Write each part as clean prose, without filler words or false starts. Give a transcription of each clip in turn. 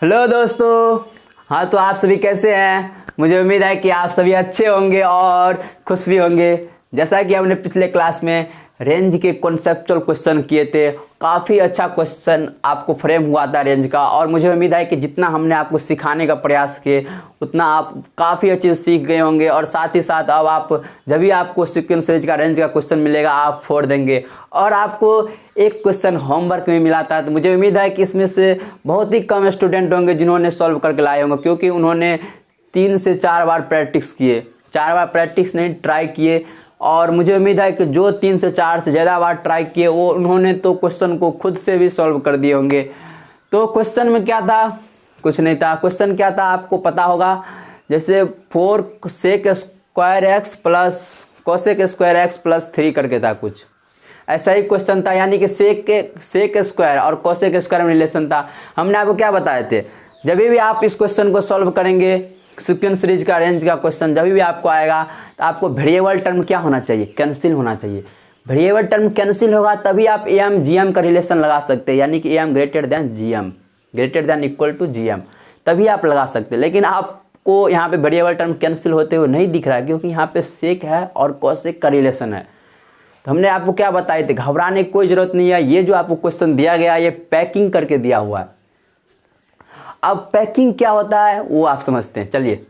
Hello दोस्तों। हाँ, तो आप सभी कैसे हैं? मुझे उम्मीद है कि आप सभी अच्छे होंगे और खुश भी होंगे। जैसा कि हमने पिछले क्लास में रेंज के कॉन्सेप्चुअल क्वेश्चन किए थे, काफ़ी अच्छा क्वेश्चन आपको फ्रेम हुआ था रेंज का। और मुझे उम्मीद है कि जितना हमने आपको सिखाने का प्रयास किए उतना आप काफ़ी अच्छे से सीख गए होंगे। और साथ ही साथ अब आप जब भी आपको सीक्वेंस सीरीज का रेंज का क्वेश्चन मिलेगा आप फोड़ देंगे। और आपको एक क्वेश्चन होमवर्क में मिला था, तो मुझे उम्मीद है कि इसमें से बहुत ही कम स्टूडेंट होंगे जिन्होंने सॉल्व करके लाए होंगे, क्योंकि उन्होंने 3 से 4 बार प्रैक्टिस किए। 4 बार प्रैक्टिस नहीं, ट्राई किए। और मुझे उम्मीद है कि जो 3 से 4 से ज़्यादा बार ट्राई किए वो उन्होंने तो क्वेश्चन को खुद से भी सॉल्व कर दिए होंगे। तो क्वेश्चन में क्या था? कुछ नहीं था। क्वेश्चन क्या था आपको पता होगा, जैसे 4 sec square x plus cosec square x plus 3 करके था कुछ ऐसा ही क्वेश्चन था। यानी कि सेक स्क्वायर और कोसेक स्क्वायर में रिलेशन था। हमने आपको क्या बताए थे, जब भी आप इस क्वेश्चन को सॉल्व करेंगे, सीक्वेंस सीरीज का रेंज का क्वेश्चन जब भी आपको आएगा तो आपको वेरिएबल टर्म क्या होना चाहिए? कैंसिल होना चाहिए। वेरिएबल टर्म कैंसिल होगा तभी आप एम जी एम का रिलेशन लगा सकते हैं, यानी कि M greater than G M, greater than equal to G M, तभी आप लगा सकते हैं। लेकिन आपको यहाँ पे वेरिएबल टर्म कैंसिल होते हुए नहीं दिख रहा है, क्योंकि यहाँ पे सेक है और कोसेक का रिलेशन है। तो हमने आपको क्या बताए थे, घबराने की कोई ज़रूरत नहीं है। ये जो आपको क्वेश्चन दिया गया ये पैकिंग करके दिया हुआ है। अब पैकिंग क्या होता है वो आप समझते हैं। चलिए,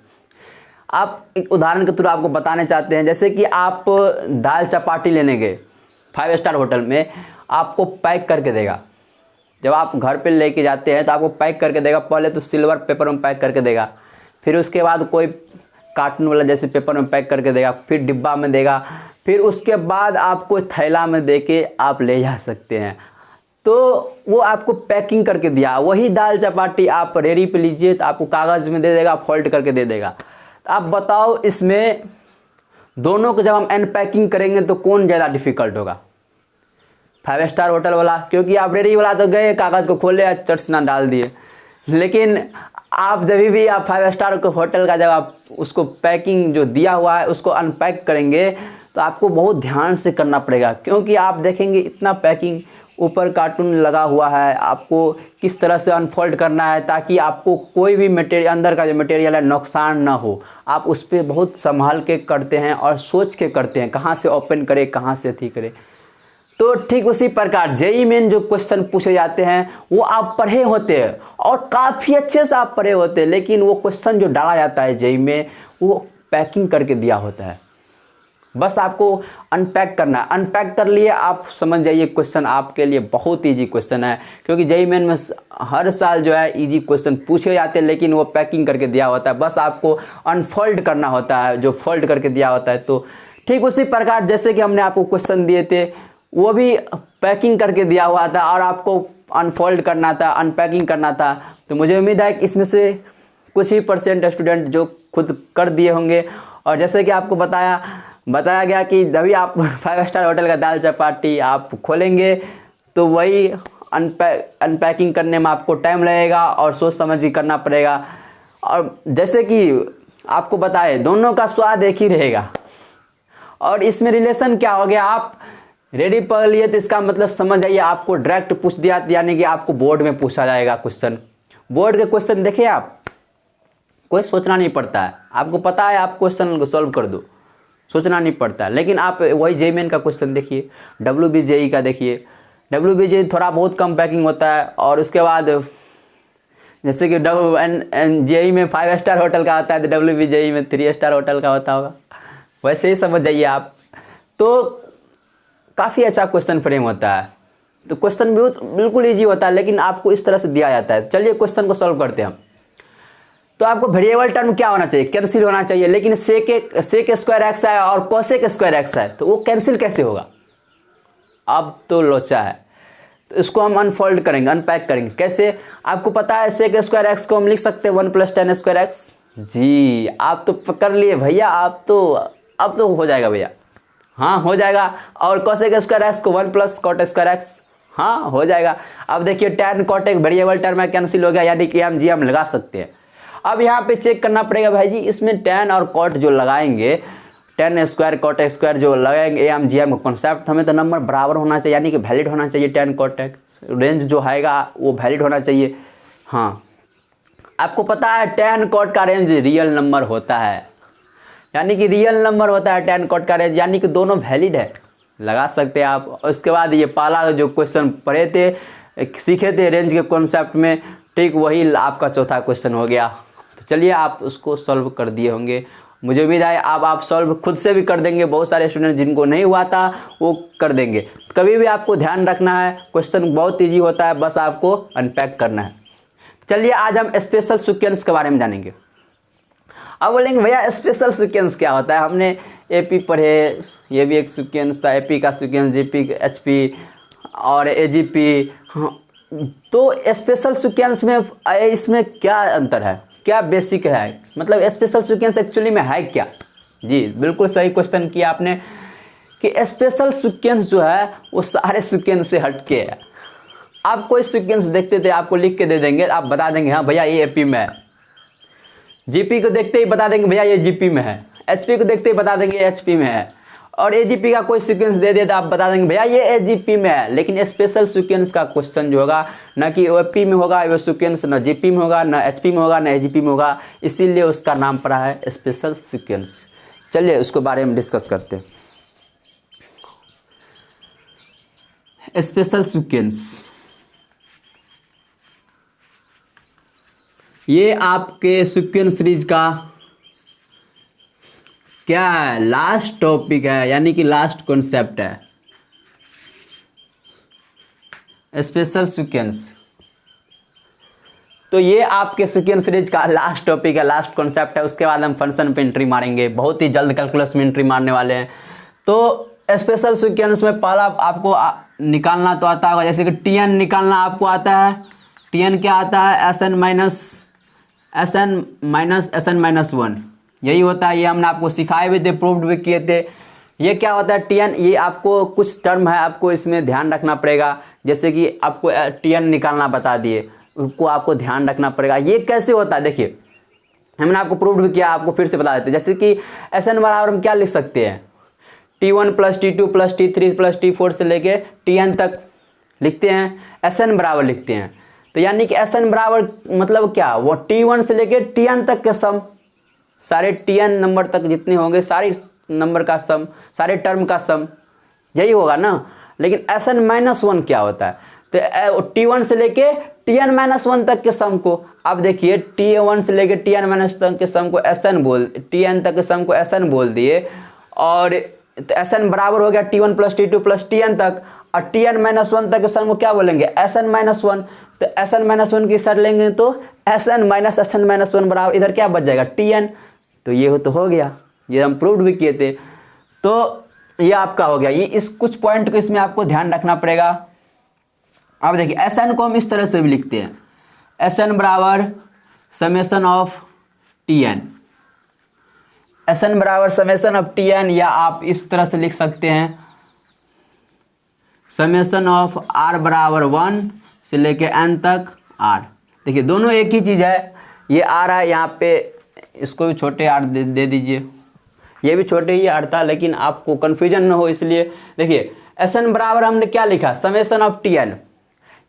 आप एक उदाहरण के थ्रू आपको बताने चाहते हैं। जैसे कि आप दाल चपाटी लेने गए 5 स्टार होटल में, आपको पैक करके देगा। जब आप घर पे लेके जाते हैं तो आपको पैक करके देगा। पहले तो सिल्वर पेपर में पैक करके देगा, फिर उसके बाद कोई कार्टून वाला जैसे पेपर में पैक करके देगा, फिर डिब्बा में देगा, फिर उसके बाद आपको थैला में देके आप ले जा सकते हैं। तो वो आपको पैकिंग करके दिया। वही दाल चपाटी आप रेडी पे लीजिए तो आपको कागज़ में दे देगा, फोल्ड करके दे देगा। तो आप बताओ इसमें दोनों को जब हम अनपैकिंग करेंगे तो कौन ज़्यादा डिफ़िकल्ट होगा? 5 स्टार होटल वाला, क्योंकि आप रेडी वाला तो गए, कागज़ को खोले, चट से ना डाल दिए। लेकिन आप जब भी आप 5 स्टार के होटल का जब आप उसको पैकिंग जो दिया हुआ है उसको अनपैक करेंगे तो आपको बहुत ध्यान से करना पड़ेगा, क्योंकि आप देखेंगे इतना पैकिंग, ऊपर कार्टून लगा हुआ है, आपको किस तरह से अनफोल्ड करना है ताकि आपको कोई भी मटेरियल, अंदर का जो मटेरियल है, नुकसान ना हो। आप उस पर बहुत संभाल के करते हैं और सोच के करते हैं, कहाँ से ओपन करें, कहाँ से ठीक करें। तो ठीक उसी प्रकार जेईई मेन जो क्वेश्चन पूछे जाते हैं वो आप पढ़े होते हैं और काफ़ी अच्छे से आप पढ़े होते हैं, लेकिन वो क्वेश्चन जो डाला जाता है जेईई में वो पैकिंग करके दिया होता है। बस आपको अनपैक करना है। अनपैक कर लिए आप समझ जाइए क्वेश्चन आपके लिए बहुत ईजी क्वेश्चन है, क्योंकि जेईई मेन में हर साल जो है ईजी क्वेश्चन पूछे जाते हैं, लेकिन वो पैकिंग करके दिया होता है। बस आपको अनफोल्ड करना होता है जो फोल्ड करके दिया होता है। तो ठीक उसी प्रकार जैसे कि हमने आपको क्वेश्चन दिए थे वो भी पैकिंग करके दिया हुआ था और आपको अनफोल्ड करना था, अनपैकिंग करना था। तो मुझे उम्मीद है कि इसमें से कुछ ही % स्टूडेंट जो खुद कर दिए होंगे। और जैसे कि आपको बताया गया कि जब भी आप 5 स्टार होटल का दाल चपाटी आप खोलेंगे तो वही अनपैकिंग करने में आपको टाइम लगेगा और सोच समझ के करना पड़ेगा। और जैसे कि आपको बताए दोनों का स्वाद एक ही रहेगा। और इसमें रिलेशन क्या हो गया, आप रेडी पढ़ लिए तो इसका मतलब समझ आइए आपको डायरेक्ट पूछ दिया, यानी कि आपको बोर्ड में पूछा जाएगा क्वेश्चन। बोर्ड के क्वेश्चन देखिए, आप कोई सोचना नहीं पड़ता है, आपको पता है आप क्वेश्चन को सॉल्व कर दो, सोचना नहीं पड़ता। लेकिन आप वही जेईई मेन का क्वेश्चन देखिए, WBJEE का देखिए। WBJEE थोड़ा बहुत कम पैकिंग होता है। और उसके बाद जैसे कि जेईई में 5 स्टार होटल का होता है तो WBJEE में 3 स्टार होटल का होता होगा, वैसे ही समझ जाइए आप। तो काफ़ी अच्छा क्वेश्चन फ्रेम होता है। तो क्वेश्चन बिल्कुल ईजी होता है, लेकिन आपको इस तरह से दिया जाता है। चलिए क्वेश्चन को सॉल्व करते हैं हम। तो आपको वेरिएबल टर्म क्या होना चाहिए? कैंसिल होना चाहिए। लेकिन सेक स्क्वायर एक्स है और कोसेक स्क्वायर एक्स है, तो वो कैंसिल कैसे होगा? अब तो लोचा है। तो इसको हम अनफोल्ड करेंगे, अनपैक करेंगे। कैसे? आपको पता है सेक स्क्वायर एक्स को हम लिख सकते हैं 1 + tan स्क्वायर एक्स। जी, आप तो पकड़ लिए भैया, आप तो अब तो हो जाएगा भैया। हाँ, हो जाएगा। और कोसेक स्क्वायर एक्स को 1 + cot स्क्वायर एक्स, हाँ हो जाएगा। अब देखिए tan cot एक वेरिएबल टर्म है, कैंसिल हो गया, यानी कि हम जी हम लगा सकते हैं। अब यहाँ पे चेक करना पड़ेगा भाई जी, इसमें tan और cot जो लगाएंगे, tan स्क्वायर cot स्क्वायर जो लगाएंगे एम जी एम का कॉन्सेप्ट, हमें तो नंबर बराबर होना चाहिए, यानी कि वैलिड होना चाहिए। tan cot रेंज जो आएगा वो वैलिड होना चाहिए। हाँ, आपको पता है tan cot का रेंज रियल नंबर होता है, यानी कि रियल नंबर होता है tan cot का रेंज, यानी कि दोनों वैलिड है, लगा सकते हैं आप। उसके बाद ये पहला जो क्वेश्चन पढ़े थे, सीखे थे रेंज के कॉन्सेप्ट में, ठीक वही आपका चौथा क्वेश्चन हो गया। तो चलिए आप उसको सॉल्व कर दिए होंगे, मुझे उम्मीद है अब आप सॉल्व खुद से भी कर देंगे। बहुत सारे स्टूडेंट जिनको नहीं हुआ था वो कर देंगे। कभी भी आपको ध्यान रखना है, क्वेश्चन बहुत ईजी होता है, बस आपको अनपैक करना है। चलिए आज हम स्पेशल सीक्वेंस के बारे में जानेंगे। अब बोलेंगे भैया स्पेशल सीक्वेंस क्या होता है, हमने एपी पढ़े, ये भी एक सीक्वेंस था, एपी का सीक्वेंस, जीपी, एचपी और एजीपी। तो स्पेशल सीक्वेंस में इसमें क्या अंतर है, क्या बेसिक है, मतलब स्पेशल सीक्वेंस एक्चुअली में है क्या? जी बिल्कुल सही क्वेश्चन किया आपने कि स्पेशल सीक्वेंस जो है वो सारे सीक्वेंस से हटके है। आप कोई सीक्वेंस देखते थे, आपको लिख के दे देंगे, आप बता देंगे हाँ भैया ये एपी में है। जीपी को देखते ही बता देंगे भैया ये जीपी में है। एचपी को देखते ही बता देंगे एचपी में है। और एजीपी का कोई सीक्वेंस दे दे तो आप बता देंगे भैया ये एजीपी में है। लेकिन स्पेशल सीक्वेंस का क्वेश्चन जो होगा ना कि एपी में होगा वो सीक्वेंस, ना जीपी में होगा, ना एचपी में होगा, ना एजीपी में होगा, इसीलिए उसका नाम पड़ा है स्पेशल सीक्वेंस। चलिए उसके बारे में डिस्कस करते हैं। स्पेशल सीक्वेंस ये आपके सीक्वेंस सीरीज का क्या है, लास्ट टॉपिक है, यानी कि लास्ट कॉन्सेप्ट है स्पेशल सीक्वेंस। तो ये आपके सीक्वेंस सीरीज का लास्ट टॉपिक है, लास्ट कॉन्सेप्ट है। उसके बाद हम फंक्शन पे एंट्री मारेंगे, बहुत ही जल्द कैलकुलस में एंट्री मारने वाले हैं। तो स्पेशल सीक्वेंस में पहला आपको निकालना तो आता होगा, जैसे कि टीएन निकालना आपको आता है। टीएन क्या आता है, एस एन माइनस 1, यही होता है। ये हमने आपको सिखाए भी थे, प्रूव्ड भी किए थे। ये क्या होता है टीएन, ये आपको कुछ टर्म है आपको इसमें ध्यान रखना पड़ेगा। जैसे कि आपको टीएन निकालना बता दिए, उसको आपको ध्यान रखना पड़ेगा। ये कैसे होता है देखिए, हमने आपको प्रूव्ड भी किया, आपको फिर से बता देते हैं। जैसे कि एस एन बराबर हम क्या लिख सकते हैं, T1 plus T2 plus T3 plus T4 से लेके Tn तक लिखते हैं, एस एन बराबर लिखते हैं। तो यानी कि एस एन बराबर मतलब क्या, वो T1 से लेके Tn तक के सम, सारे Tn नंबर तक जितने होंगे सारे नंबर का सम, सारे टर्म का सम, यही होगा ना। लेकिन Sn माइनस 1 क्या होता है, तो T1 से लेके Tn माइनस 1 तक के सम को आप देखिए, T1 से लेके Tn माइनस तक के सम को Sn बोल, Tn तक के सम को Sn बोल दिए। और Sn बराबर हो गया T1 plus T2 plus Tn तक, और Tn माइनस 1 तक के सम को क्या बोलेंगे, Sn माइनस 1। तो Sn माइनस 1 की सर लेंगे तो Sn माइनस 1 बराबर इधर क्या बच जाएगा, Tn। तो ये तो हो गया, ये हम प्रूव्ड भी किए थे। तो ये आपका हो गया। ये इस कुछ पॉइंट को इसमें आपको ध्यान रखना पड़ेगा। अब देखिए Sn को हम इस तरह से भी लिखते हैं, Sn बराबर समेशन ऑफ Tn, Sn बराबर समेशन ऑफ Tn, या आप इस तरह से लिख सकते हैं समेशन ऑफ R बराबर 1 से लेके n तक R। देखिए दोनों एक ही चीज़ है, ये R है यहाँ पे, इसको भी छोटे R दे दीजिए, ये भी छोटे ही R था, लेकिन आपको कन्फ्यूजन न हो इसलिए। देखिए Sn बराबर हमने क्या लिखा, समेशन ऑफ Tn,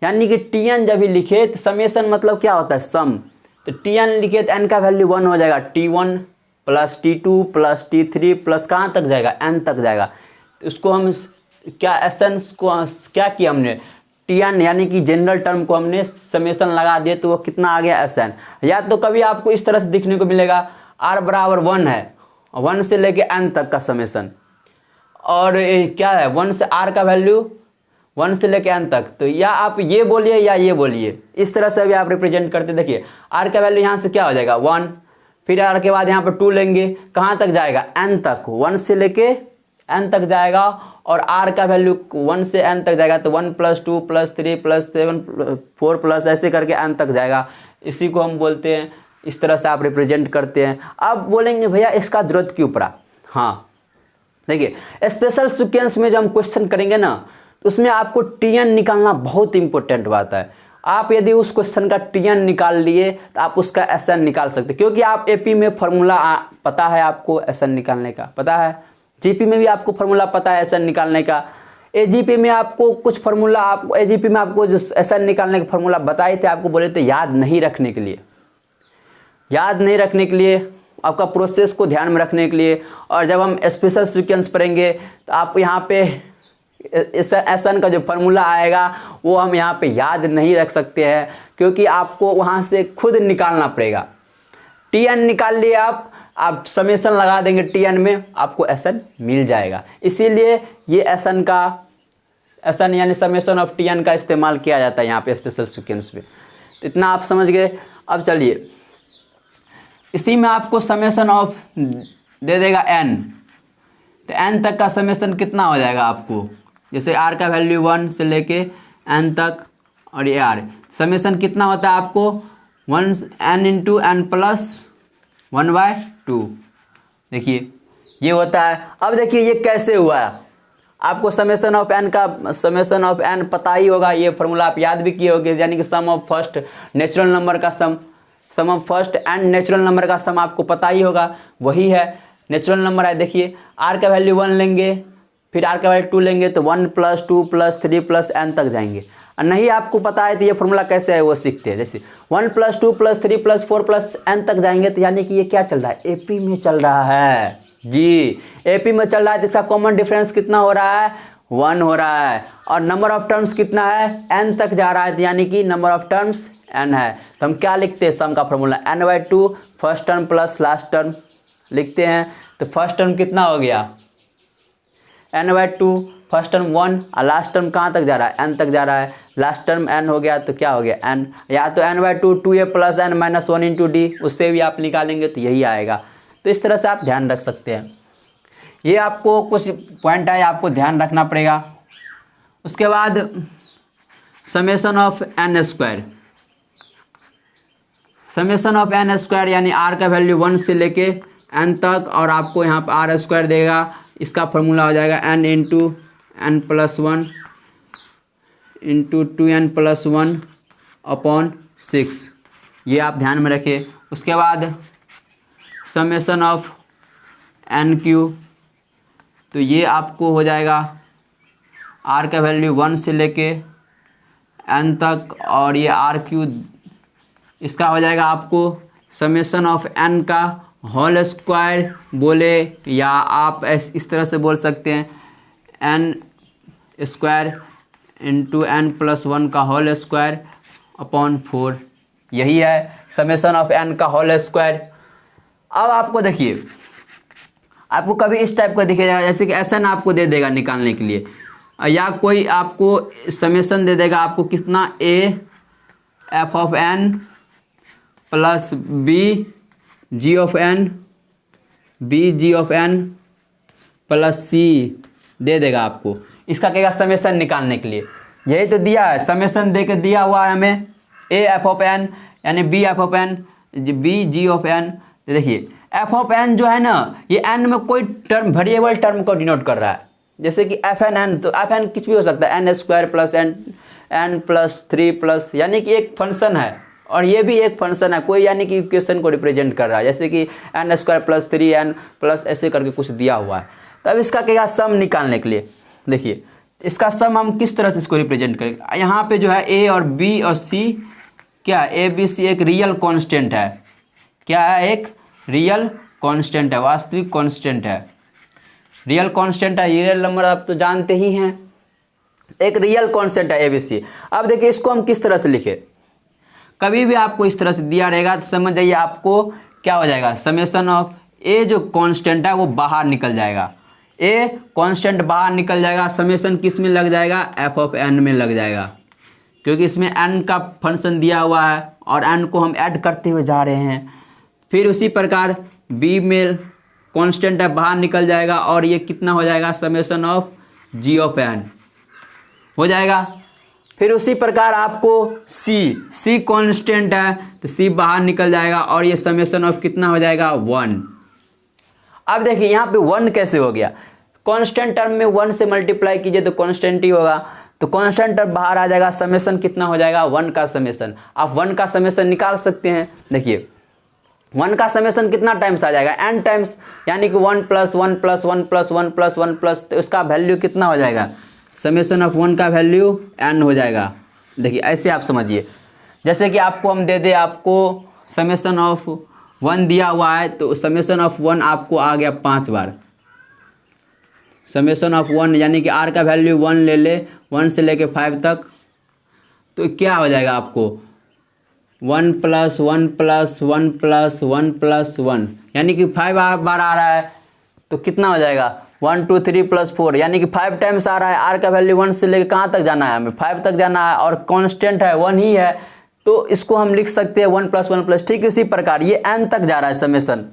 यानी कि Tn जब भी लिखे तो समेशन मतलब क्या होता है, सम। तो Tn लिखे तो n का वैल्यू 1 हो जाएगा, T1 plus T2 plus T3 plus कहाँ तक जाएगा, n तक जाएगा। तो उसको हम क्या Sn को क्या किया हमने, Tn यानी कि जनरल टर्म को हमने समेशन लगा दिए, तो वो कितना आ गया Sn। या तो कभी आपको इस तरह से दिखने को मिलेगा, R बराबर 1 है, 1 से लेके n तक का समेशन, और क्या है 1 से R का वैल्यू 1 से लेके n तक। तो या आप ये बोलिए या ये बोलिए, इस तरह से भी आप रिप्रेजेंट करते। देखिए R का वैल्यू यहाँ से क्या हो जाएगा 1, फिर R के बाद यहाँ पर 2 लेंगे, कहाँ तक जाएगा, n तक, 1 से लेके n तक जाएगा। और R का वैल्यू 1 से n तक जाएगा, तो 1 प्लस 2 प्लस 3 प्लस 7 4 प्लस ऐसे करके n तक जाएगा। इसी को हम बोलते हैं, इस तरह से आप रिप्रेजेंट करते हैं। अब बोलेंगे भैया इसका जरूरत क्यों पड़ा। हाँ देखिए स्पेशल सीक्वेंस में जब हम क्वेश्चन करेंगे ना, तो उसमें आपको Tn निकालना बहुत इंपॉर्टेंट बात है। आप यदि उस क्वेश्चन का Tn निकाल लिए तो आप उसका Sn निकाल सकते, क्योंकि आप एपी में फॉर्मूला पता है, आपको Sn निकालने का पता है, जीपी में भी आपको फॉर्मूला पता है Sn निकालने का, एजीपी में आपको कुछ फॉर्मूला, आपको एजीपी में आपको जो Sn निकालने का फॉर्मूला बताए थे, आपको बोले थे याद नहीं रखने के लिए, याद नहीं रखने के लिए, आपका प्रोसेस को ध्यान में रखने के लिए, और जब हम स्पेशल सीक्वेंस पढ़ेंगे तो आप यहाँ पे एसन का जो फार्मूला आएगा वो हम यहाँ पे याद नहीं रख सकते हैं, क्योंकि आपको वहाँ से खुद निकालना पड़ेगा। टी.एन निकाल लिए आप समेसन लगा देंगे टी.एन में, आपको एसन मिल जाएगा। इसीलिए ये एसन यानी समेसन ऑफ टी.एन का इस्तेमाल किया जाता है यहाँ पे स्पेशल सीक्वेंस पे। तो इतना आप समझ गए। अब चलिए, इसी में आपको समेसन ऑफ दे देगा n, तो n तक का समेसन कितना हो जाएगा आपको, जैसे r का वैल्यू 1 से लेके n तक, और ये r समेसन कितना होता है आपको 1n इंटू n प्लस 1/2। देखिए ये होता है। अब देखिए ये कैसे हुआ है, आपको समेसन ऑफ n पता ही होगा, ये फॉर्मूला आप याद भी किए होंगे, यानी कि sum of first natural number का sum of first and natural number का सम आपको पता ही होगा, वही है नेचुरल नंबर है। देखिए r का वैल्यू 1 लेंगे, फिर r का वैल्यू 2 लेंगे, तो 1 + 2 + 3 + n तक जाएंगे। और नहीं आपको पता है तो ये फॉर्मूला कैसे है वो सीखते हैं। जैसे 1 + 2 + 3 + 4 + n तक जाएंगे, तो यानी कि ये क्या चल रहा है, AP में चल रहा है जी, AP में चल रहा है। तो इसका कॉमन डिफरेंस कितना हो रहा है, 1 हो रहा है, और नंबर ऑफ टर्म्स कितना है, n तक जा रहा है, यानी कि नंबर ऑफ टर्म्स n है। तो हम क्या लिखते हैं, सम का formula n/2 first term plus last term लिखते हैं। तो फर्स्ट टर्म कितना हो गया, n/2 फर्स्ट टर्म 1, और लास्ट टर्म कहाँ तक जा रहा है, n तक जा रहा है, लास्ट टर्म n हो गया, तो क्या हो गया n, या तो n/2 2a + n - 1 × d, उससे भी आप निकालेंगे तो यही आएगा। तो इस तरह से आप ध्यान रख सकते हैं। ये आपको कुछ पॉइंट है आपको ध्यान रखना पड़ेगा। उसके बाद summation of n², summation of n² यानी r का वैल्यू 1 से लेके n तक, और आपको यहाँ पर r² देगा, इसका फॉर्मूला हो जाएगा n × n + 1 × 2n + 1 / 6। ये आप ध्यान में रखिए। उसके बाद समेसन ऑफ n³, तो ये आपको हो जाएगा r का वैल्यू 1 से लेके n तक, और ये r³, इसका हो जाएगा आपको समेसन ऑफ n का होल स्क्वायर बोले, या आप इस तरह से बोल सकते हैं n² × n + 1 का होल स्क्वायर / 4। यही है समेसन ऑफ n का होल स्क्वायर। अब आपको देखिए, आपको कभी इस टाइप का दिखेगा, जैसे कि SN आपको दे देगा निकालने के लिए, या कोई आपको समेसन दे देगा आपको कितना, a(f(n) + b(g(n) b(g(n) + c दे देगा आपको। इसका कहेगा समेसन निकालने के लिए, यही तो दिया है, समेसन दे के दिया हुआ है हमें a(f(n) यानी b(f(n) b(g(n). देखिए f(n) जो है ना, ये n में कोई टर्म वेरिएबल टर्म को डिनोट कर रहा है, जैसे कि fn, तो fn कुछ भी हो सकता है, n² + n + 3 यानी कि एक फंक्शन है, और ये भी एक फंक्शन है कोई, यानी कि इक्वेशन को रिप्रेजेंट कर रहा है, जैसे कि n² + 3n + ऐसे करके कुछ दिया हुआ है। तो अब इसका कहेगा सम निकालने के लिए। देखिए इसका सम हम किस तरह से इसको रिप्रेजेंट करेंगे, यहाँ पे जो है a और b और c, क्या a b c एक रियल कांस्टेंट है, क्या है, एक रियल कांस्टेंट है, वास्तविक कांस्टेंट है, रियल कांस्टेंट है, रियल नंबर आप तो जानते ही हैं, एक रियल कांस्टेंट है ABC। अब देखिए इसको हम किस तरह से लिखे, कभी भी आपको इस तरह से दिया रहेगा तो समझ जाइए आपको क्या हो जाएगा, समेसन ऑफ A जो कांस्टेंट है वो बाहर निकल जाएगा, A कांस्टेंट बाहर निकल जाएगा, समेसन किस में लग जाएगा, f(n) में लग जाएगा, क्योंकि इसमें n का फंक्शन दिया हुआ है और n को हम ऐड करते हुए जा रहे हैं। फिर उसी प्रकार b में कांस्टेंट है बाहर निकल जाएगा, और ये कितना हो जाएगा, समेसन ऑफ g(n) हो जाएगा। फिर उसी प्रकार आपको c कांस्टेंट है तो c बाहर निकल जाएगा, और ये समेसन ऑफ कितना हो जाएगा, 1। अब देखिए यहाँ पे 1 कैसे हो गया, कांस्टेंट टर्म में 1 से मल्टीप्लाई कीजिए तो कांस्टेंट ही होगा, तो कांस्टेंट टर्म बाहर आ जाएगा, समेसन कितना हो जाएगा, 1 का समेसन। आप 1 का समेसन निकाल सकते हैं। देखिए 1 का समेसन कितना टाइम्स आ जाएगा, n टाइम्स, यानी कि 1 + 1 + 1 + 1 + 1 प्लस, तो उसका वैल्यू कितना हो जाएगा, समेसन ऑफ 1 का वैल्यू n हो जाएगा। देखिए ऐसे आप समझिए, जैसे कि आपको हम दे दे आपको समेसन ऑफ 1 दिया हुआ है तो समेशन ऑफ 1 आपको आ गया 5 बार। समेशन ऑफ 1 यानी कि r का वैल्यू 1 ले ले, 1 से लेके 5 तक, तो क्या हो जाएगा आपको 1 + 1 + 1 + 1 + 1 यानी कि 5 बार आ रहा है, तो कितना हो जाएगा 1 2 3 + 4 यानी कि 5 टाइम्स आ रहा है। r का वैल्यू 1 से लेकर कहाँ तक जाना है, हमें 5 तक जाना है, और कांस्टेंट है 1 ही है, तो इसको हम लिख सकते हैं 1 + 1 +। ठीक इसी प्रकार ये n तक जा रहा है समेशन।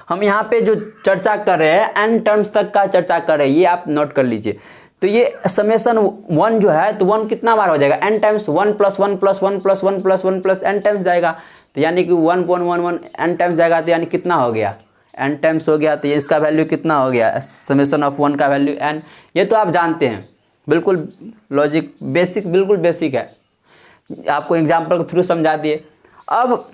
हम यहाँ पे जो चर्चा कर रहे हैं n टर्म्स तक का चर्चा कर रहे हैं, ये आप नोट कर लीजिए। तो ये समेशन 1 जो है तो 1 कितना बार हो जाएगा n टाइम्स, 1 + 1 + 1 + 1 + 1 + n टाइम्स जाएगा, तो यानी कि 1 1 1 1 n टाइम्स जाएगा, तो यानी कितना हो गया n टाइम्स हो गया। तो ये इसका वैल्यू कितना हो गया, समेशन ऑफ 1 का वैल्यू n। ये तो आप जानते हैं, बिल्कुल लॉजिक बेसिक, बिल्कुल बेसिक है, आपको एग्जाम्पल के थ्रू समझा दिए। अब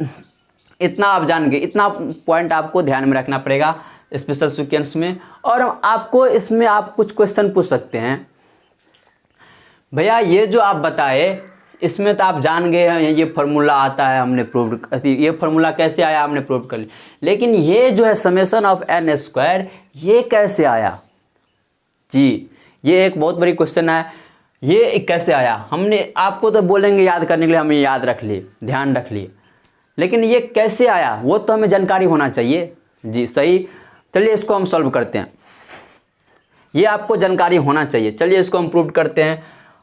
इतना आप जान गए, इतना पॉइंट आपको ध्यान में रखना पड़ेगा स्पेशल सीक्वेंस में। और आपको इसमें आप कुछ क्वेश्चन पूछ सकते हैं, भैया ये जो आप बताए इसमें तो आप जान गए हैं ये फार्मूला आता है, हमने प्रूव, ये फार्मूला कैसे आया हमने प्रूव कर लिया, लेकिन ये जो है समेशन ऑफ n² ये कैसे आया जी, ये एक बहुत बड़ी क्वेश्चन है, ये कैसे आया। हमने आपको तो बोलेंगे याद करने के लिए, हमें याद रख लिए, ध्यान रख लिए, लेकिन ये कैसे आया वो तो हमें जानकारी होना चाहिए जी। सही, चलिए इसको हम सॉल्व करते हैं, ये आपको जानकारी होना चाहिए। चलिए इसको हम प्रूव करते हैं।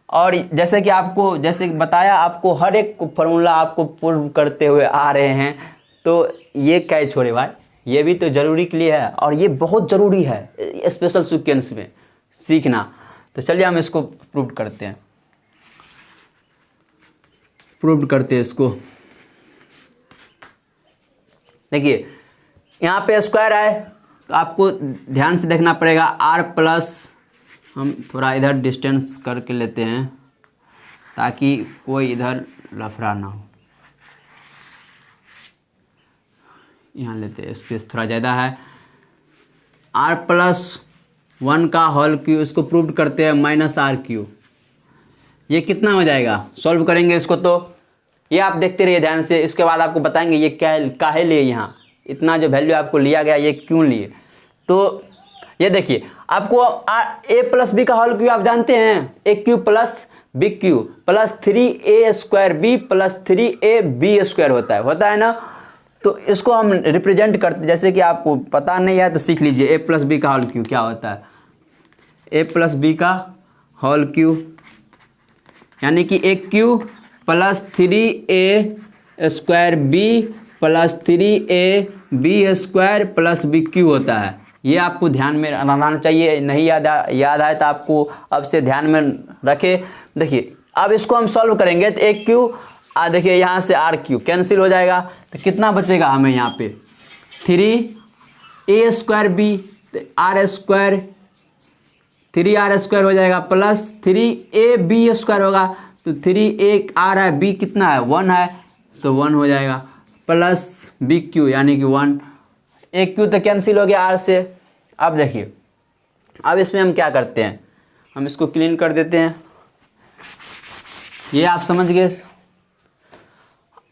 और जैसे कि आपको जैसे बताया, आपको हर एक फार्मूला आपको प्रूव करते हुए आ रहे हैं, तो ये क्या छोड़े भाई, ये भी तो जरूरी के लिए है, और ये बहुत ज़रूरी है स्पेशल सीक्वेंस में सीखना। तो चलिए हम इसको प्रूव करते हैं, प्रूव करते हैं इसको। देखिए यहाँ पे स्क्वायर है, तो आपको ध्यान से देखना पड़ेगा r+, हम थोड़ा इधर डिस्टेंस करके लेते हैं ताकि कोई इधर लफड़ा ना हो, यहाँ लेते हैं, स्पेस थोड़ा ज़्यादा है। r+1 का होल क्यूब, इसको प्रूव करते हैं -r³, ये कितना हो जाएगा, सॉल्व करेंगे इसको। तो ये आप देखते रहिए ध्यान से, इसके बाद आपको बताएंगे ये क्या काहे लिए यहाँ इतना जो वैल्यू आपको लिया गया, ये क्यों लिए। तो ये देखिए आपको a+b का होल क्यूब आप जानते हैं, a³ + b³ + 3a² b + 3ab² होता है ना। तो इसको हम रिप्रेजेंट करते, जैसे कि आपको पता नहीं है तो सीख लीजिए, a+b का होल क्यूब क्या होता है। a+b का होल क्यूब यानी कि a³ + 3a² b + 3ab² + bq होता है। ये आपको ध्यान में रहना चाहिए, नहीं याद आए तो आपको अब से ध्यान में रखे। देखिए अब इसको हम सॉल्व करेंगे तो a³ देखिए यहाँ से r³ कैंसिल हो जाएगा, तो कितना बचेगा हमें यहाँ पे 3a² b, r² 3r² हो जाएगा, प्लस 3ab² होगा, तो 3a आ रहा है, b कितना है 1 है, तो 1 हो जाएगा, प्लस bq यानी कि 1, a³ तो कैंसिल हो गया r से। अब देखिए अब इसमें हम क्या करते हैं, हम इसको क्लीन कर देते हैं, ये आप समझ गए।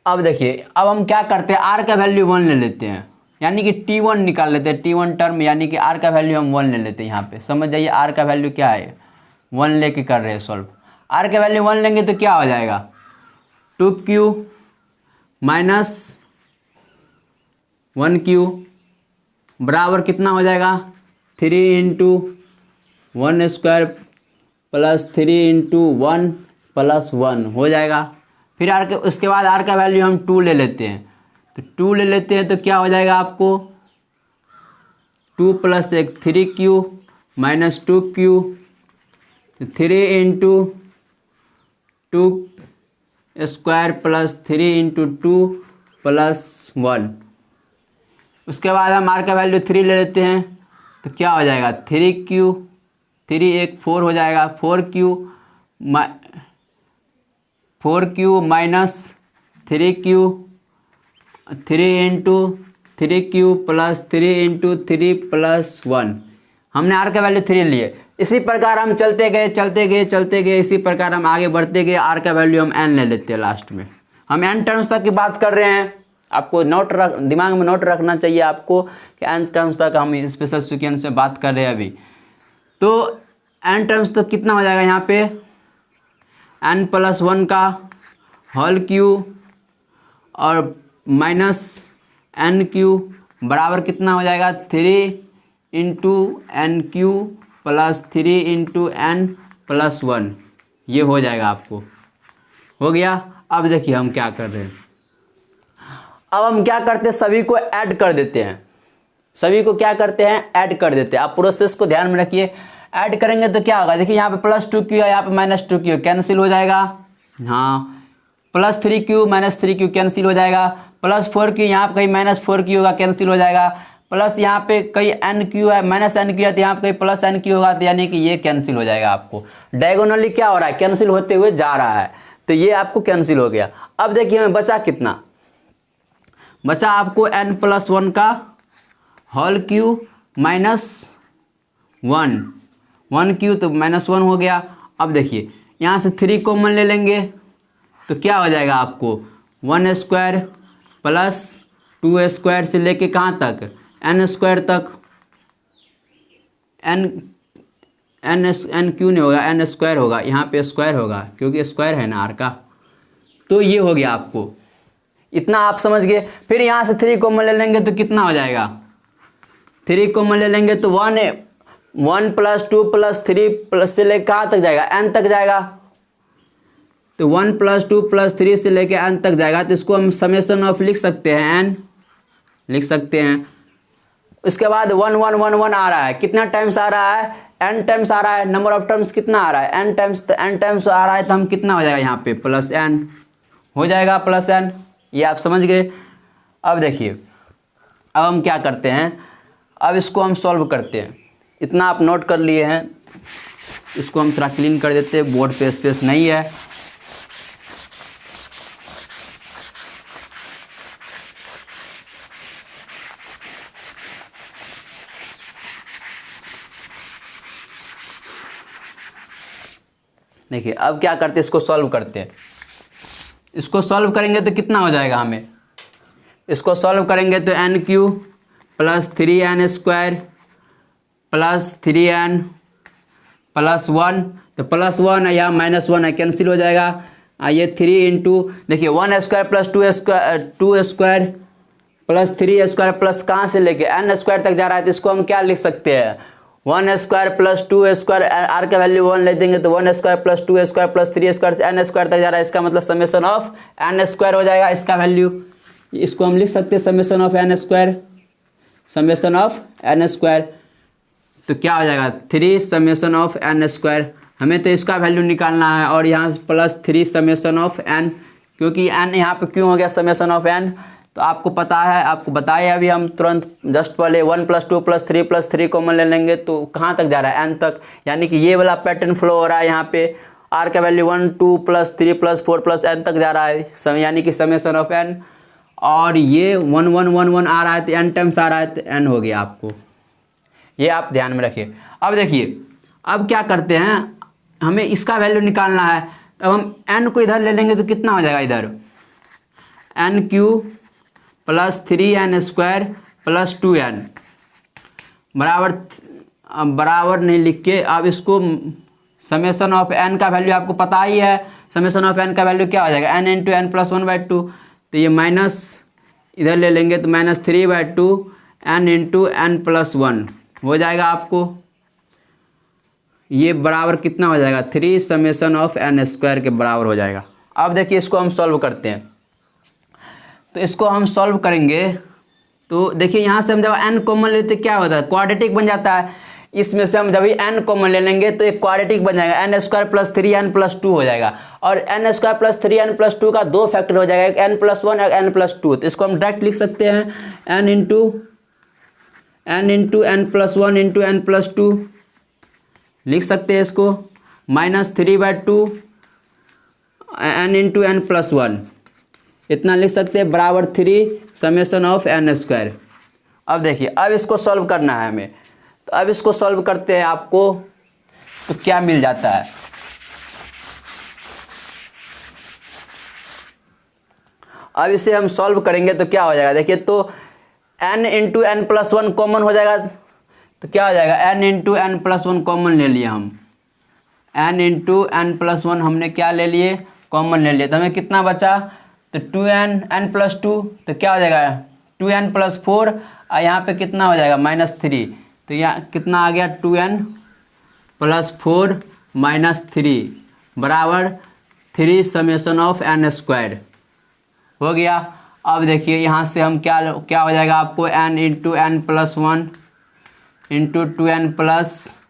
अब देखिए अब हम क्या करते हैं, r का वैल्यू 1 ले लेते हैं, यानी कि t1 निकाल लेते हैं, t1 टर्म यानी कि r का वैल्यू हम 1 ले लेते हैं। यहाँ पे समझ जाइए r का वैल्यू क्या है, 1 लेके कर रहे हैं सॉल्व। r का वैल्यू 1 लेंगे तो क्या हो जाएगा 2q - 1q बराबर कितना हो जाएगा 3 × 1² + 3 × 1 + 1 हो जाएगा। फिर r के उसके बाद r का वैल्यू हम 2 ले लेते हैं, तो 2 ले लेते हैं तो क्या हो जाएगा आपको 2 + 1 3q - 2q, तो 3 × 2² + 3 × 2 + 1। उसके बाद हम r का वैल्यू 3 ले लेते हैं, तो क्या हो जाएगा 3q 3 1 4 हो जाएगा, 4q - 3q 3 × 3q + 3 × 3 + 1। हमने r का वैल्यू 3 लिए। इसी प्रकार हम चलते गए, इसी प्रकार हम आगे बढ़ते गए, r का वैल्यू हम n ले लेते हैं लास्ट में। हम n टर्म्स तक की बात कर रहे हैं, आपको दिमाग में नोट रखना चाहिए आपको कि n टर्म्स तक हम स्पेशल सीक्वेंस से बात कर रहे हैं अभी। तो n टर्म्स तक कितना हो जाएगा यहाँ पे, n+1 का होल क्यू और माइनस n³ बराबर कितना हो जाएगा, 3 × n³ + 3 × n+1, ये हो जाएगा आपको, हो गया। अब देखिए हम क्या कर रहे हैं, अब हम क्या करते हैं, सभी को ऐड कर देते हैं, सभी को क्या करते हैं, ऐड कर देते हैं। आप प्रोसेस को ध्यान में रखिए, ऐड करेंगे तो क्या होगा, देखिए यहाँ पे +2q है, यहाँ पे -2q कैंसिल हो जाएगा, हाँ, +3q -3q कैंसिल हो जाएगा, +4q यहाँ पे कहीं -4q होगा, कैंसिल हो जाएगा, प्लस यहाँ पे कहीं n⁻ है, -n⁻ है, तो यहाँ पे कहीं +n⁻ होगा, तो यानी कि ये कैंसिल हो जाएगा। आपको डायगोनली क्या हो रहा है, कैंसिल होते हुए जा रहा है, तो ये आपको कैंसिल हो गया। अब देखिए हमें बचा कितना, बचा आपको n+1 का होल क्यू -1 तो -1 हो गया। अब देखिए यहाँ से 3 कॉमन ले लेंगे तो क्या हो जाएगा आपको, 1² + 2² से लेके कहाँ तक, n² तक, n³ नहीं होगा, n² होगा, यहाँ पे स्क्वायर होगा क्योंकि स्क्वायर है ना r का। तो ये हो गया आपको, इतना आप समझ गए। फिर यहाँ से 3 कॉमन ले लेंगे तो कितना हो जाएगा, 3 कॉमन ले लेंगे तो 1 + 2 + 3 से लेकर कहाँ तक जाएगा, n तक जाएगा, तो 1 + 2 + 3 से लेकर n तक जाएगा, तो इसको हम समेशन ऑफ लिख सकते हैं, n लिख सकते हैं। उसके बाद 1 1 1 1 आ रहा है, कितना टाइम्स आ रहा है, n टाइम्स आ रहा है, नंबर ऑफ टर्म्स कितना आ रहा है, n टाइम्स, तो n टाइम्स आ रहा है, तो हम कितना हो जाएगा यहाँ पे +n हो जाएगा, +n, ये आप समझ गए। अब देखिए अब हम क्या करते हैं, अब इसको हम सॉल्व करते हैं, इतना आप नोट कर लिए हैं, इसको हम थोड़ा क्लीन कर देते हैं, बोर्ड पे स्पेस नहीं है। देखिए अब क्या करते हैं, इसको सॉल्व करते हैं, इसको सॉल्व करेंगे तो कितना हो जाएगा, हमें इसको सॉल्व करेंगे तो n³ + 3n² + 3n + 1, तो +1 है, यहाँ -1 है, कैंसिल हो जाएगा। ये 3 × देखिए 1² + 2² + 3² प्लस कहाँ से लेके n² तक जा रहा है, तो इसको हम क्या लिख सकते हैं, 1² + 2² r का वैल्यू 1 ले देंगे तो 1² + 2² + 3² से n² तक जा रहा है, इसका मतलब समेशन ऑफ n² हो जाएगा इसका वैल्यू। इसको हम लिख सकते हैं summation of n², summation of n², तो क्या हो जाएगा 3 समेशन ऑफ n², हमें तो इसका वैल्यू निकालना है, और यहाँ +3 समेशन ऑफ n, क्योंकि n यहाँ पे क्यों हो गया समेशन ऑफ n, तो आपको पता है, आपको बताए अभी हम तुरंत जस्ट पहले 1 + 2 + 3 + 3 कॉमन ले लेंगे तो कहाँ तक जा रहा है, n तक, यानी कि ये वाला पैटर्न फ्लो हो रहा है, यहाँ पे r का वैल्यू 1 2 + 3 + 4 + n तक जा रहा है, यानी कि समेशन ऑफ n, और ये 1 1 1 1 आ रहा है, तो n टाइम्स आ रहा है, तो n हो गया आपको, ये आप ध्यान में रखिए। अब देखिए अब क्या करते हैं, हमें इसका वैल्यू निकालना है, तो हम n को इधर ले लेंगे तो कितना हो जाएगा, इधर n³ + 3n² + 2n बराबर नहीं लिख के, अब इसको समेशन ऑफ n का वैल्यू आपको पता ही है, समेशन ऑफ n का वैल्यू क्या हो जाएगा, n × n+1/2, तो ये माइनस इधर ले लेंगे तो -3/2 n × n+1 हो जाएगा आपको, ये बराबर कितना हो जाएगा, 3 समेशन ऑफ n² के बराबर हो जाएगा। अब देखिए इसको हम सॉल्व करते हैं, तो इसको हम सॉल्व करेंगे तो देखिए यहाँ से हम जब n कॉमन लेते क्या होता है, क्वाड्रेटिक बन जाता है, इसमें से हम जब भी n कॉमन ले लेंगे तो एक क्वाड्रेटिक बन जाएगा, n² + 3n + 2 हो जाएगा, और n² + 3n + 2 का 2 फैक्टर हो जाएगा, एक n+1 और n+2, तो इसको हम डायरेक्ट लिख सकते हैं n × n+1 × n+2 लिख सकते हैं इसको, -3/2 n × n+1 इतना लिख सकते हैं, बराबर 3 समेशन ऑफ n²। अब देखिए अब इसको सॉल्व करना है हमें, तो अब इसको सॉल्व करते हैं आपको, तो क्या मिल जाता है, अब इसे हम सॉल्व करेंगे तो क्या हो जाएगा, देखिए तो n into n plus one common हो जाएगा, तो क्या हो जाएगा n into n plus one common ले लिए हम, n into n plus one हमने क्या ले लिए, कॉमन ले लिए, तो हमें कितना बचा, तो 2n n प्लस टू, तो क्या हो जाएगा 2n प्लस फोर, और यहाँ पे कितना हो जाएगा -3, तो यहाँ कितना आ गया 2n plus four minus three बराबर 3 समेशन ऑफ n स्क्वायर हो गया। अब देखिए यहाँ से हम क्या हो जाएगा आपको n into n plus one into 2n plus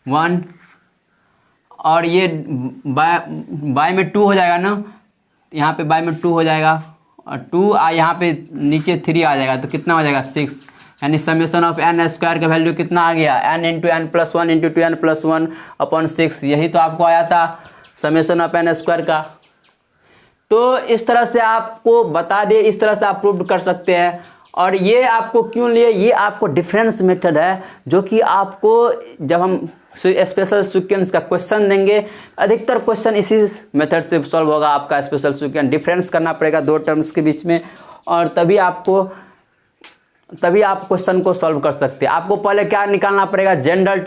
one, और ये बाय में 2 हो जाएगा ना, यहाँ पे बाय में 2 हो जाएगा, और 2 यहाँ पे नीचे 3 आ जाएगा, तो कितना हो जाएगा 6, यानी समेशन ऑफ n स्क्वायर का वैल्यू कितना आ गया, n into n plus one into 2n plus one upon 6, यही तो आपको आया था समेशन ऑफ n स्क्वायर का। तो इस तरह से आपको बता दे, इस तरह से आप प्रूव कर सकते हैं। और ये आपको क्यों लिए, ये आपको डिफरेंस मेथड है, जो कि आपको जब हम स्पेशल सीक्वेंस का क्वेश्चन देंगे, अधिकतर क्वेश्चन इसी मेथड से सॉल्व होगा आपका। स्पेशल सीक्वेंस डिफरेंस करना पड़ेगा दो टर्म्स के बीच में, और तभी आप क्वेश्चन को सॉल्व कर सकते हैं। आपको पहले क्या निकालना पड़ेगा, जनरल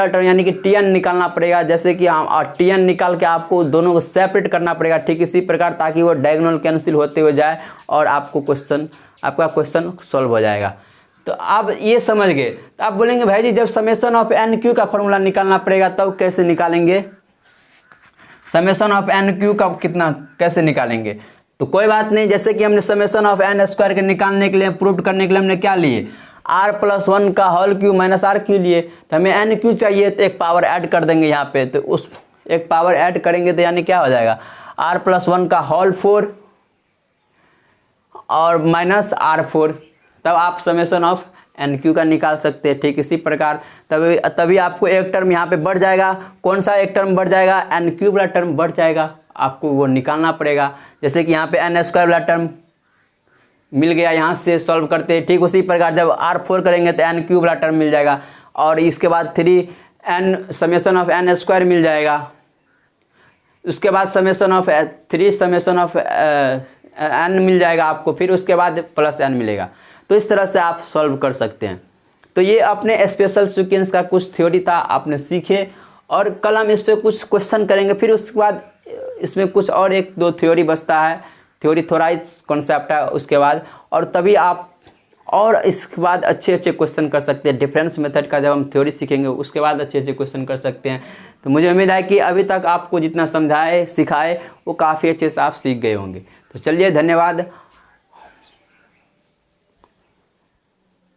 टर्म यानी कि टीएन निकालना पड़ेगा, जैसे कि हम और टीएन निकाल के आपको दोनों को सेपरेट करना पड़ेगा, ठीक इसी प्रकार, ताकि वो डायगोनल कैंसिल होते हुए जाए और आपका क्वेश्चन सॉल्व हो जाएगा। तो आप ये समझ गए। तो आप बोलेंगे भाई जी जब समेशन ऑफ एन क्यू का फॉर्मूला निकालना पड़ेगा तब कैसे निकालेंगे, समेशन ऑफ एन क्यू का कितना कैसे निकालेंगे, तो कोई बात नहीं। जैसे कि हमने समेशन ऑफ एन स्क्वायर के निकालने के लिए, प्रूव करने के लिए हमने क्या लिए, आर प्लस वन का whole q minus r q लिए, तो हमें एन क्यू चाहिए, तो एक पावर ऐड कर देंगे यहाँ पे, तो उस एक पावर ऐड करेंगे तो यानी क्या हो जाएगा आर प्लस वन का होल 4 और माइनस r4, तब आप समेशन ऑफ एन क्यू का निकाल सकते हैं। ठीक इसी प्रकार तभी आपको एक टर्म यहाँ पे बढ़ जाएगा। कौन सा एक टर्म बढ़ जाएगा, एन क्यू वाला टर्म बढ़ जाएगा, आपको वो निकालना पड़ेगा। जैसे कि यहाँ पे एन स्क्वायर वाला टर्म मिल गया, यहाँ से सॉल्व करते हैं। ठीक उसी प्रकार जब r4 करेंगे तो एन क्यू वाला टर्म मिल जाएगा, और इसके बाद 3n summation of n square मिल जाएगा, उसके बाद summation of 3 summation of n मिल जाएगा आपको, फिर उसके बाद प्लस n मिलेगा। तो इस तरह से आप सॉल्व कर सकते हैं। तो ये अपने स्पेशल सीक्वेंस का कुछ थ्योरी था, आपने सीखे, और कल हम इस पर कुछ क्वेश्चन करेंगे। फिर उसके बाद इसमें कुछ और एक दो थ्योरी बचता है, थ्योरी थोराइज कॉन्सेप्ट है उसके बाद, और तभी आप और इसके बाद अच्छे क्वेश्चन कर सकते हैं। डिफरेंस मेथड का जब हम थ्योरी सीखेंगे उसके बाद अच्छे क्वेश्चन कर सकते हैं। तो मुझे उम्मीद है कि अभी तक आपको जितना समझाए सिखाए वो काफ़ी अच्छे से आप सीख गए होंगे। तो चलिए धन्यवाद।